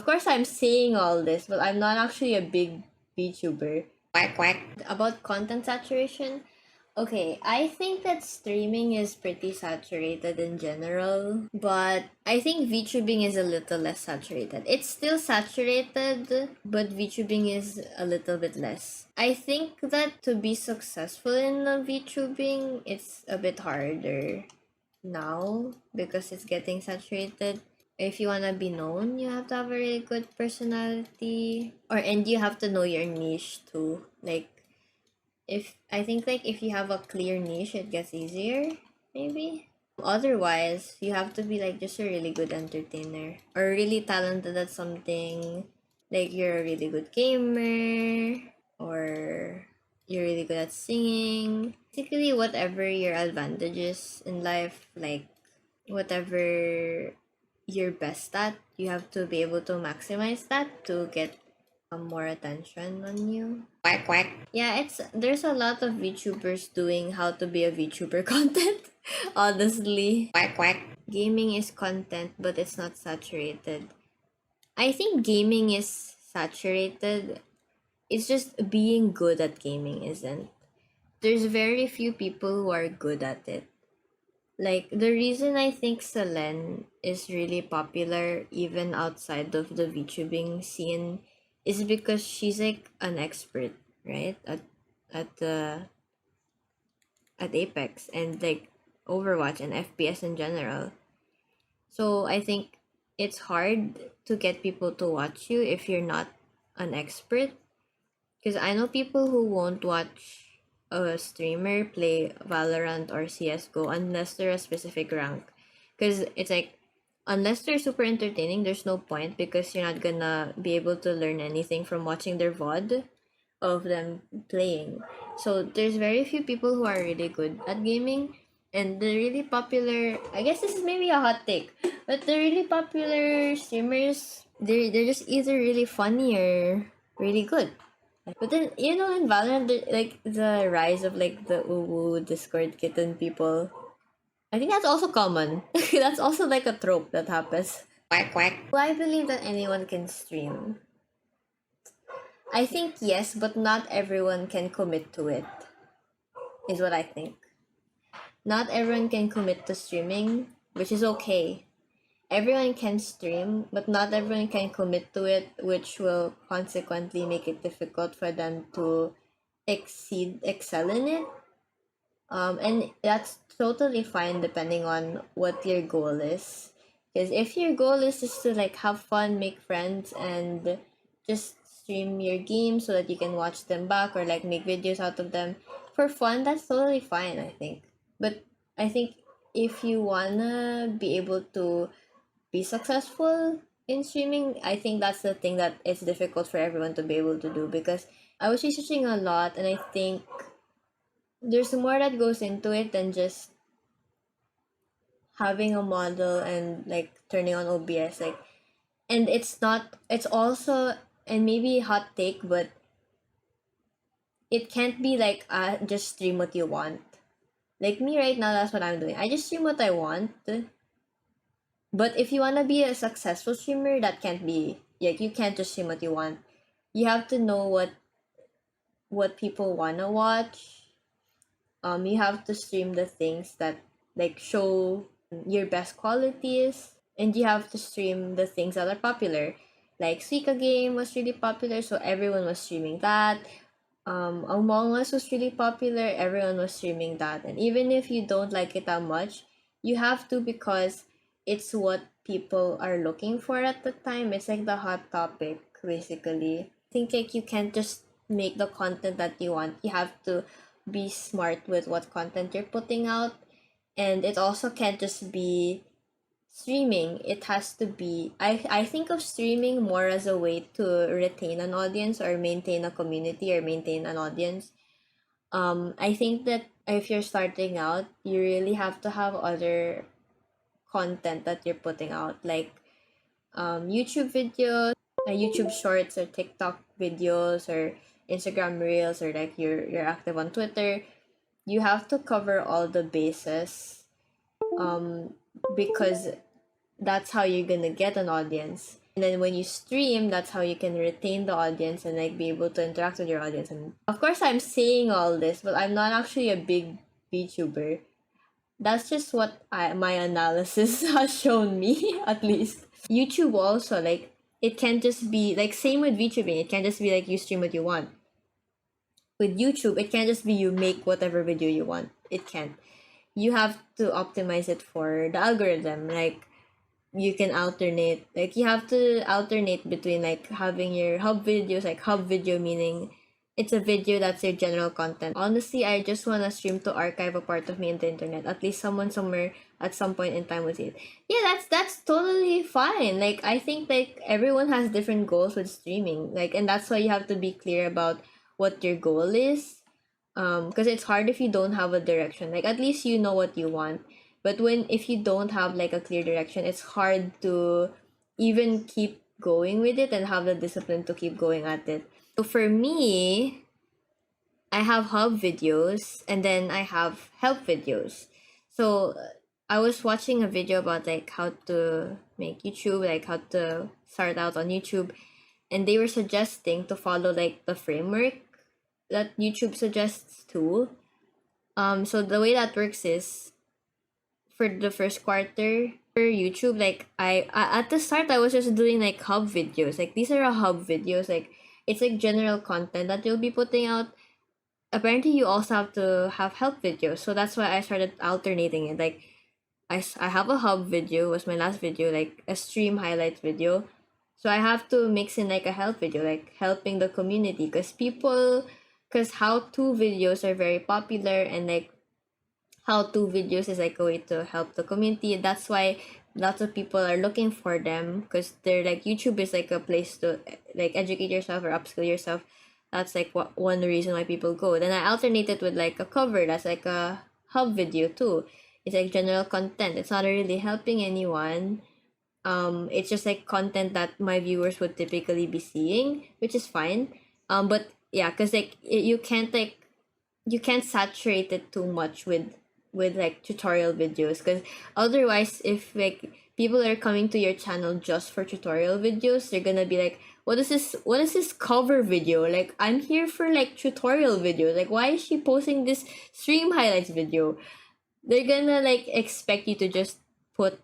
Of course, I'm saying all this, but I'm not actually a big VTuber. Quack quack. About content saturation, okay, I think that streaming is pretty saturated in general, but I think VTubing is a little less saturated. It's still saturated, but VTubing is a little bit less. I think that to be successful in VTubing, it's a bit harder now because it's getting saturated. If you wanna be known, you have to have a really good personality, and you have to know your niche too. Like, if I think like if you have a clear niche, it gets easier, maybe. Otherwise, you have to be like just a really good entertainer or really talented at something. Like you're a really good gamer or you're really good at singing. Basically, whatever your advantages in life, like whatever you're best at, you have to be able to maximize that to get more attention on you. Quack quack. Yeah, there's a lot of VTubers doing how to be a VTuber content. Honestly. Quack quack. Gaming is content, but it's not saturated. I think gaming is saturated. It's just being good at gaming isn't. There's very few people who are good at it. Like, the reason I think Selene is really popular even outside of the VTubing scene is because she's like an expert, right? At the at Apex and like Overwatch and FPS in general. So I think it's hard to get people to watch you if you're not an expert. Because I know people who won't watch a streamer play Valorant or CSGO unless they're a specific rank. Because it's like, unless they're super entertaining, there's no point because you're not gonna be able to learn anything from watching their VOD of them playing. So there's very few people who are really good at gaming. And the really popular, I guess this is maybe a hot take, but the really popular streamers, they're just either really funny or really good. But then, you know, in Valorant, like the rise of like the uwu Discord kitten people, I think that's also common. That's also like a trope that happens. Quack quack. Do I believe that anyone can stream? I think yes, but not everyone can commit to it, is what I think. Not everyone can commit to streaming, which is okay. Everyone can stream, but not everyone can commit to it, which will consequently make it difficult for them to excel in it. And that's totally fine depending on what your goal is. Because if your goal is just to like have fun, make friends, and just stream your games so that you can watch them back or like make videos out of them for fun, that's totally fine, I think. But I think if you wanna be able to be successful in streaming, I think that's the thing that it's difficult for everyone to be able to do because I was researching a lot and I think there's more that goes into it than just having a model and like turning on OBS like and it's also and maybe hot take but it can't be like just stream what you want. Like me right now, that's what I'm doing. I just stream what I want. But if you want to be a successful streamer, that can't be like you can't just stream what you want. You have to know what people want to watch. You have to stream the things that like show your best qualities and you have to stream the things that are popular. Like Suika game was really popular, so everyone was streaming that. Among Us was really popular, everyone was streaming that. And even if you don't like it that much, you have to because it's what people are looking for at the time. It's like the hot topic, basically. I think like you can't just make the content that you want. You have to be smart with what content you're putting out. And it also can't just be streaming. It has to be I think of streaming more as a way to retain an audience or maintain a community or maintain an audience. I think that if you're starting out, you really have to have other content that you're putting out like YouTube videos, YouTube shorts or TikTok videos or Instagram reels or like you're active on Twitter. You have to cover all the bases because that's how you're gonna get an audience. And then when you stream, that's how you can retain the audience and like be able to interact with your audience. And of course, I'm saying all this, but I'm not actually a big VTuber. That's just what my analysis has shown me, at least. YouTube also, like, it can't just be like same with VTubing. It can't just be like you stream what you want. With YouTube, it can't just be you make whatever video you want. It can't. You have to optimize it for the algorithm. Like, you can alternate, like you have to alternate between like having your hub videos, like hub video meaning it's a video that's your general content. Honestly, I just want to stream to archive a part of me in the internet. At least someone somewhere at some point in time will see it. Yeah, that's totally fine. Like, I think like everyone has different goals with streaming, like, and that's why you have to be clear about what your goal is, because it's hard if you don't have a direction. Like, at least you know what you want, but when if you don't have like a clear direction, it's hard to even keep going with it and have the discipline to keep going at it. So for me, I have hub videos and then I have help videos. So I was watching a video about like how to make YouTube, like how to start out on YouTube, and they were suggesting to follow like the framework that YouTube suggests too. So the way that works is for the first quarter for YouTube, like I at the start I was just doing like hub videos. Like, these are a hub videos, like it's like general content that you'll be putting out. Apparently you also have to have help videos, so that's why I started alternating it. Like, I have a hub video, was my last video, like a stream highlights video. So I have to mix in like a help video, like helping the community, because how-to videos are very popular, and like how-to videos is like a way to help the community. That's why lots of people are looking for them, because they're like, YouTube is like a place to like educate yourself or upskill yourself. That's like one reason why people go. Then I alternate it with like a cover that's like a hub video too. It's like general content. It's not really helping anyone. It's just like content that my viewers would typically be seeing, which is fine. But yeah, because like you can't saturate it too much with like tutorial videos, because otherwise, if like people are coming to your channel just for tutorial videos, they're gonna be like, what is this cover video? Like, I'm here for like tutorial videos. Like, why is she posting this stream highlights video? They're gonna like expect you to just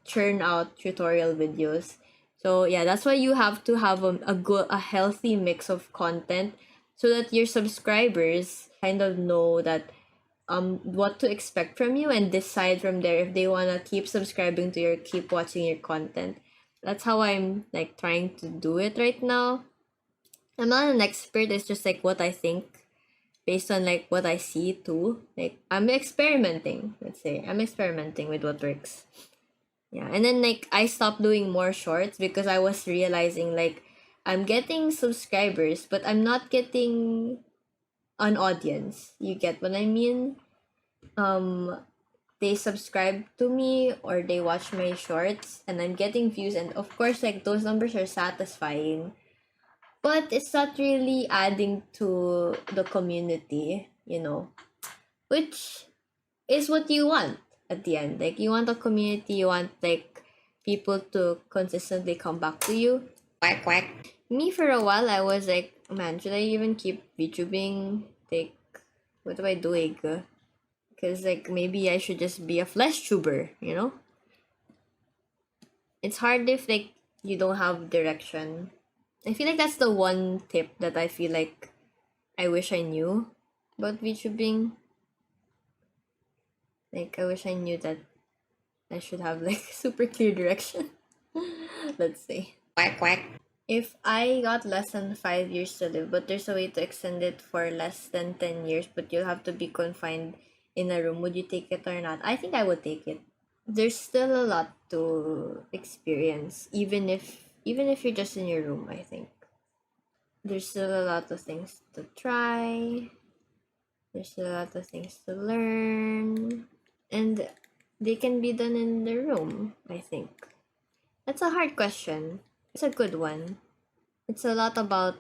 churn out tutorial videos. So yeah, that's why you have to have a healthy mix of content, so that your subscribers kind of know that what to expect from you, and decide from there if they want to keep subscribing to keep watching your content. That's how I'm like trying to do it right now. I'm not an expert, it's just like what I think based on like what I see too. Like, I'm experimenting, let's say. I'm experimenting with what works. Yeah, and then like I stopped doing more shorts because I was realizing like I'm getting subscribers, but I'm not getting an audience. You get what I mean? They subscribe to me or they watch my shorts and I'm getting views, and of course like those numbers are satisfying. But it's not really adding to the community, which is what you want at the end. Like, you want a community, you want like people to consistently come back to you. Quack quack. Me, for a while I was like, man, should I even keep VTubing? Like, what am I doing? Because like maybe I should just be a flesh tuber, It's hard if like you don't have direction. I feel like that's the one tip that I feel like I wish I knew about VTubing. Like, I wish I knew that I should have like super clear direction. Let's see. Quack quack. If I got less than 5 years to live, but there's a way to extend it for less than 10 years, but you'll have to be confined in a room, would you take it or not? I think I would take it. There's still a lot to experience, even if you're just in your room, I think. There's still a lot of things to try. There's still a lot of things to learn. And they can be done in the room, I think. That's a hard question. It's a good one. It's a lot about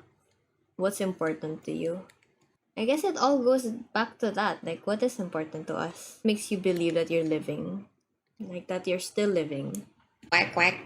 what's important to you. I guess it all goes back to that. Like, what is important to us? Makes you believe that you're living. Like, that you're still living. Quack, quack.